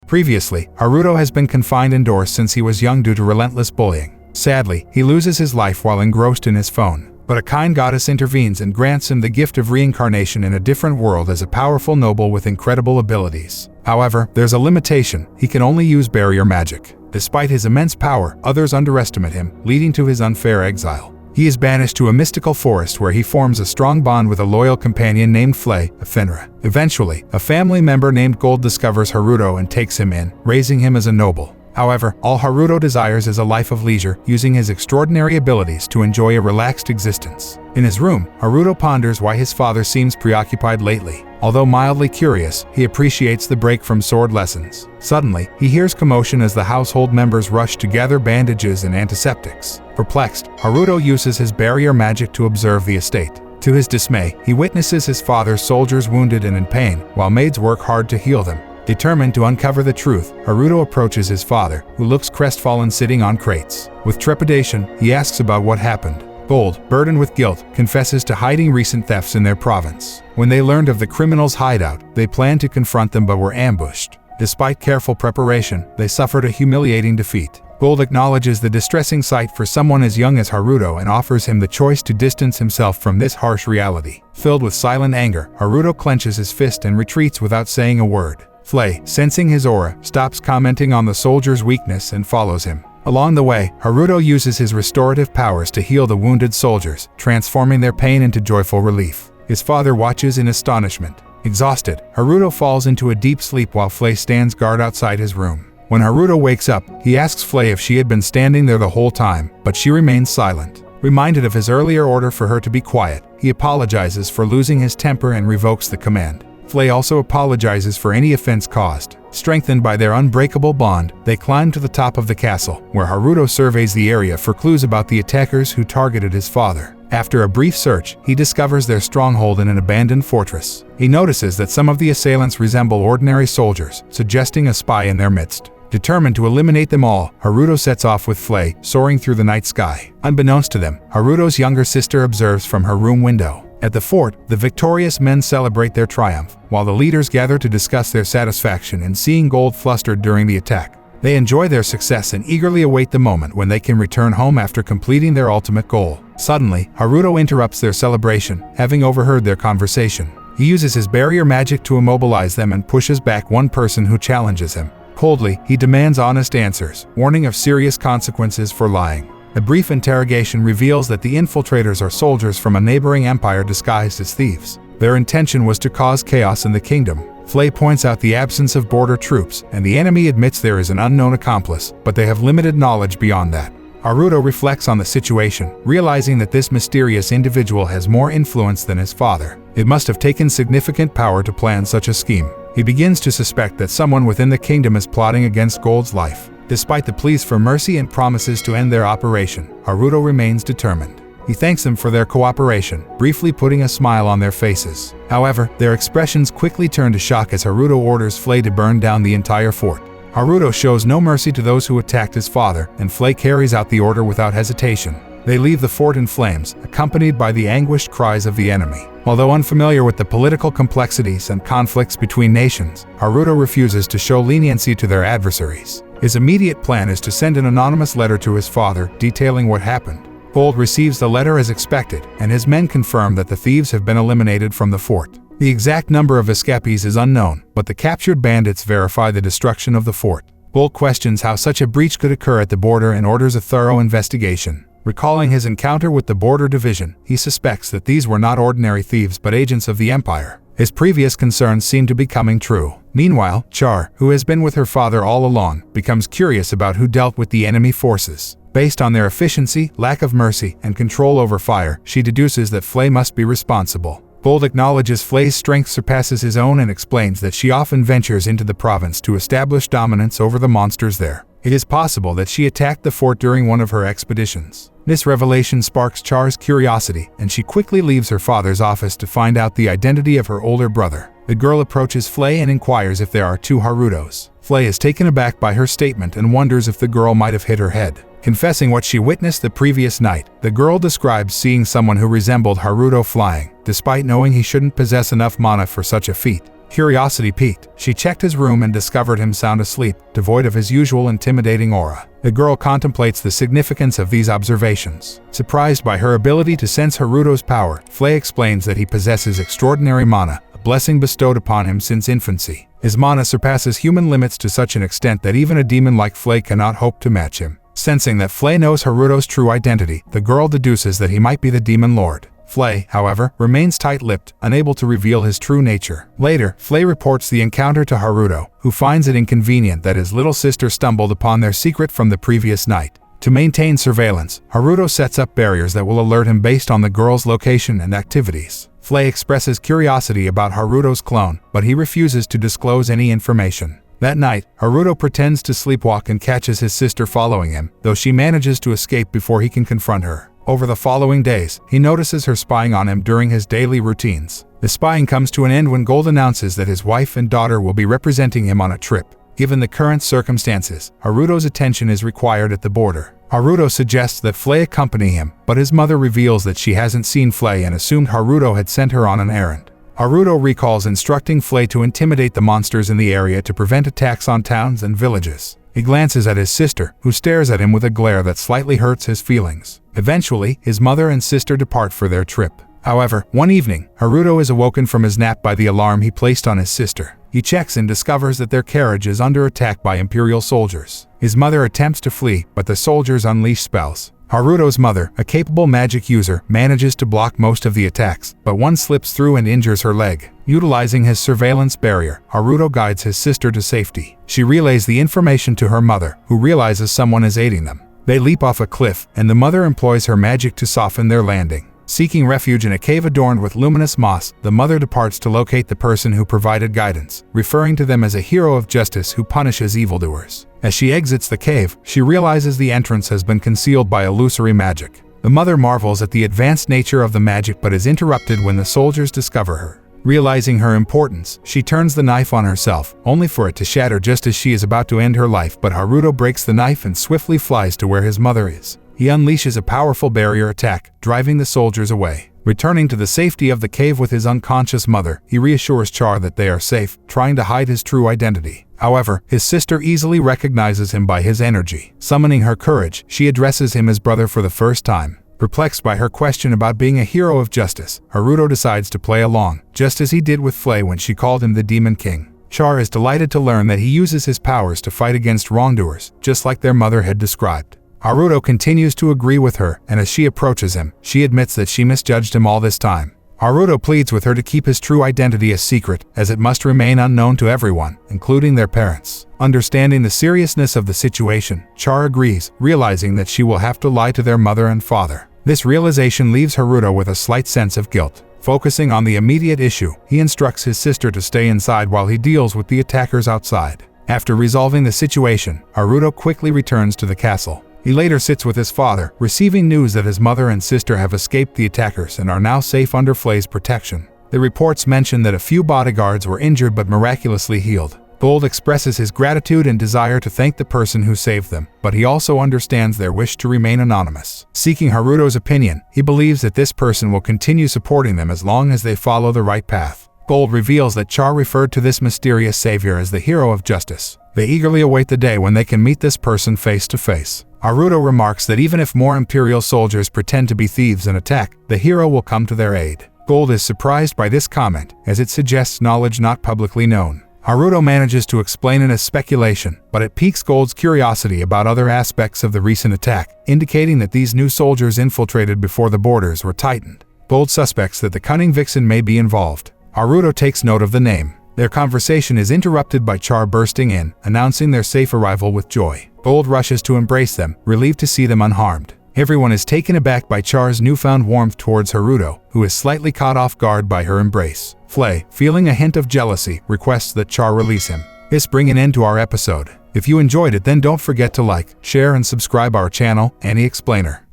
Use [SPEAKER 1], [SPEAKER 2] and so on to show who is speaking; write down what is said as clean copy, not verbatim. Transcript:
[SPEAKER 1] Previously, Haruto has been confined indoors since he was young due to relentless bullying. Sadly, he loses his life while engrossed in his phone. But a kind goddess intervenes and grants him the gift of reincarnation in a different world as a powerful noble with incredible abilities. However, there's a limitation: he can only use barrier magic. Despite his immense power, others underestimate him, leading to his unfair exile. He is banished to a mystical forest where he forms a strong bond with a loyal companion named Flay, a Finra. Eventually, a family member named Gold discovers Haruto and takes him in, raising him as a noble. However, all Haruto desires is a life of leisure, using his extraordinary abilities to enjoy a relaxed existence. In his room, Haruto ponders why his father seems preoccupied lately. Although mildly curious, he appreciates the break from sword lessons. Suddenly, he hears commotion as the household members rush to gather bandages and antiseptics. Perplexed, Haruto uses his barrier magic to observe the estate. To his dismay, he witnesses his father's soldiers wounded and in pain, while maids work hard to heal them. Determined to uncover the truth, Haruto approaches his father, who looks crestfallen sitting on crates. With trepidation, he asks about what happened. Gold, burdened with guilt, confesses to hiding recent thefts in their province. When they learned of the criminals' hideout, they planned to confront them but were ambushed. Despite careful preparation, they suffered a humiliating defeat. Gold acknowledges the distressing sight for someone as young as Haruto and offers him the choice to distance himself from this harsh reality. Filled with silent anger, Haruto clenches his fist and retreats without saying a word. Flay, sensing his aura, stops commenting on the soldier's weakness and follows him. Along the way, Haruto uses his restorative powers to heal the wounded soldiers, transforming their pain into joyful relief. His father watches in astonishment. Exhausted, Haruto falls into a deep sleep while Flay stands guard outside his room. When Haruto wakes up, he asks Flay if she had been standing there the whole time, but she remains silent. Reminded of his earlier order for her to be quiet, he apologizes for losing his temper and revokes the command. Flay also apologizes for any offense caused. Strengthened by their unbreakable bond, they climb to the top of the castle, where Haruto surveys the area for clues about the attackers who targeted his father. After a brief search, he discovers their stronghold in an abandoned fortress. He notices that some of the assailants resemble ordinary soldiers, suggesting a spy in their midst. Determined to eliminate them all, Haruto sets off with Flay, soaring through the night sky. Unbeknownst to them, Haruto's younger sister observes from her room window. At the fort, the victorious men celebrate their triumph, while the leaders gather to discuss their satisfaction in seeing Gold flustered during the attack. They enjoy their success and eagerly await the moment when they can return home after completing their ultimate goal. Suddenly, Haruto interrupts their celebration, having overheard their conversation. He uses his barrier magic to immobilize them and pushes back one person who challenges him. Coldly, he demands honest answers, warning of serious consequences for lying. A brief interrogation reveals that the infiltrators are soldiers from a neighboring empire disguised as thieves. Their intention was to cause chaos in the kingdom. Flay points out the absence of border troops, and the enemy admits there is an unknown accomplice, but they have limited knowledge beyond that. Haruto reflects on the situation, realizing that this mysterious individual has more influence than his father. It must have taken significant power to plan such a scheme. He begins to suspect that someone within the kingdom is plotting against Gold's life. Despite the pleas for mercy and promises to end their operation, Haruto remains determined. He thanks them for their cooperation, briefly putting a smile on their faces. However, their expressions quickly turn to shock as Haruto orders Flay to burn down the entire fort. Haruto shows no mercy to those who attacked his father, and Flay carries out the order without hesitation. They leave the fort in flames, accompanied by the anguished cries of the enemy. Although unfamiliar with the political complexities and conflicts between nations, Haruto refuses to show leniency to their adversaries. His immediate plan is to send an anonymous letter to his father, detailing what happened. Gold receives the letter as expected, and his men confirm that the thieves have been eliminated from the fort. The exact number of escapees is unknown, but the captured bandits verify the destruction of the fort. Gold questions how such a breach could occur at the border and orders a thorough investigation. Recalling his encounter with the border division, he suspects that these were not ordinary thieves but agents of the empire. His previous concerns seem to be coming true. Meanwhile, Char, who has been with her father all along, becomes curious about who dealt with the enemy forces. Based on their efficiency, lack of mercy, and control over fire, she deduces that Flay must be responsible. Gold acknowledges Flay's strength surpasses his own and explains that she often ventures into the province to establish dominance over the monsters there. It is possible that she attacked the fort during one of her expeditions. This revelation sparks Char's curiosity, and she quickly leaves her father's office to find out the identity of her older brother. The girl approaches Flay and inquires if there are two Harutos. Flay is taken aback by her statement and wonders if the girl might have hit her head. Confessing what she witnessed the previous night, the girl describes seeing someone who resembled Haruto flying, despite knowing he shouldn't possess enough mana for such a feat. Curiosity piqued. She checked his room and discovered him sound asleep, devoid of his usual intimidating aura. The girl contemplates the significance of these observations. Surprised by her ability to sense Haruto's power, Flay explains that he possesses extraordinary mana, a blessing bestowed upon him since infancy. His mana surpasses human limits to such an extent that even a demon like Flay cannot hope to match him. Sensing that Flay knows Haruto's true identity, the girl deduces that he might be the demon lord. Flay, however, remains tight-lipped, unable to reveal his true nature. Later, Flay reports the encounter to Haruto, who finds it inconvenient that his little sister stumbled upon their secret from the previous night. To maintain surveillance, Haruto sets up barriers that will alert him based on the girl's location and activities. Flay expresses curiosity about Haruto's clone, but he refuses to disclose any information. That night, Haruto pretends to sleepwalk and catches his sister following him, though she manages to escape before he can confront her. Over the following days, he notices her spying on him during his daily routines. The spying comes to an end when Gold announces that his wife and daughter will be representing him on a trip. Given the current circumstances, Haruto's attention is required at the border. Haruto suggests that Flay accompany him, but his mother reveals that she hasn't seen Flay and assumed Haruto had sent her on an errand. Haruto recalls instructing Flay to intimidate the monsters in the area to prevent attacks on towns and villages. He glances at his sister, who stares at him with a glare that slightly hurts his feelings. Eventually, his mother and sister depart for their trip. However, one evening, Haruto is awoken from his nap by the alarm he placed on his sister. He checks and discovers that their carriage is under attack by Imperial soldiers. His mother attempts to flee, but the soldiers unleash spells. Haruto's mother, a capable magic user, manages to block most of the attacks, but one slips through and injures her leg. Utilizing his surveillance barrier, Haruto guides his sister to safety. She relays the information to her mother, who realizes someone is aiding them. They leap off a cliff, and the mother employs her magic to soften their landing. Seeking refuge in a cave adorned with luminous moss, the mother departs to locate the person who provided guidance, referring to them as a hero of justice who punishes evildoers. As she exits the cave, she realizes the entrance has been concealed by illusory magic. The mother marvels at the advanced nature of the magic but is interrupted when the soldiers discover her. Realizing her importance, she turns the knife on herself, only for it to shatter just as she is about to end her life, but Haruto breaks the knife and swiftly flies to where his mother is. He unleashes a powerful barrier attack, driving the soldiers away. Returning to the safety of the cave with his unconscious mother, he reassures Char that they are safe, trying to hide his true identity. However, his sister easily recognizes him by his energy. Summoning her courage, she addresses him as brother for the first time. Perplexed by her question about being a hero of justice, Haruto decides to play along, just as he did with Flay when she called him the Demon King. Char is delighted to learn that he uses his powers to fight against wrongdoers, just like their mother had described. Haruto continues to agree with her, and as she approaches him, she admits that she misjudged him all this time. Haruto pleads with her to keep his true identity a secret, as it must remain unknown to everyone, including their parents. Understanding the seriousness of the situation, Char agrees, realizing that she will have to lie to their mother and father. This realization leaves Haruto with a slight sense of guilt. Focusing on the immediate issue, he instructs his sister to stay inside while he deals with the attackers outside. After resolving the situation, Haruto quickly returns to the castle. He later sits with his father, receiving news that his mother and sister have escaped the attackers and are now safe under Flay's protection. The reports mention that a few bodyguards were injured but miraculously healed. Gold expresses his gratitude and desire to thank the person who saved them, but he also understands their wish to remain anonymous. Seeking Haruto's opinion, he believes that this person will continue supporting them as long as they follow the right path. Gold reveals that Char referred to this mysterious savior as the hero of justice. They eagerly await the day when they can meet this person face to face. Haruto remarks that even if more Imperial soldiers pretend to be thieves and attack, the hero will come to their aid. Gold is surprised by this comment, as it suggests knowledge not publicly known. Haruto manages to explain it as speculation, but it piques Gold's curiosity about other aspects of the recent attack, indicating that these new soldiers infiltrated before the borders were tightened. Gold suspects that the cunning vixen may be involved. Haruto takes note of the name. Their conversation is interrupted by Char bursting in, announcing their safe arrival with joy. Gold rushes to embrace them, relieved to see them unharmed. Everyone is taken aback by Char's newfound warmth towards Haruto, who is slightly caught off guard by her embrace. Flay, feeling a hint of jealousy, requests that Char release him. This brings an end to our episode. If you enjoyed it, then don't forget to like, share, and subscribe our channel, Annie Explainer.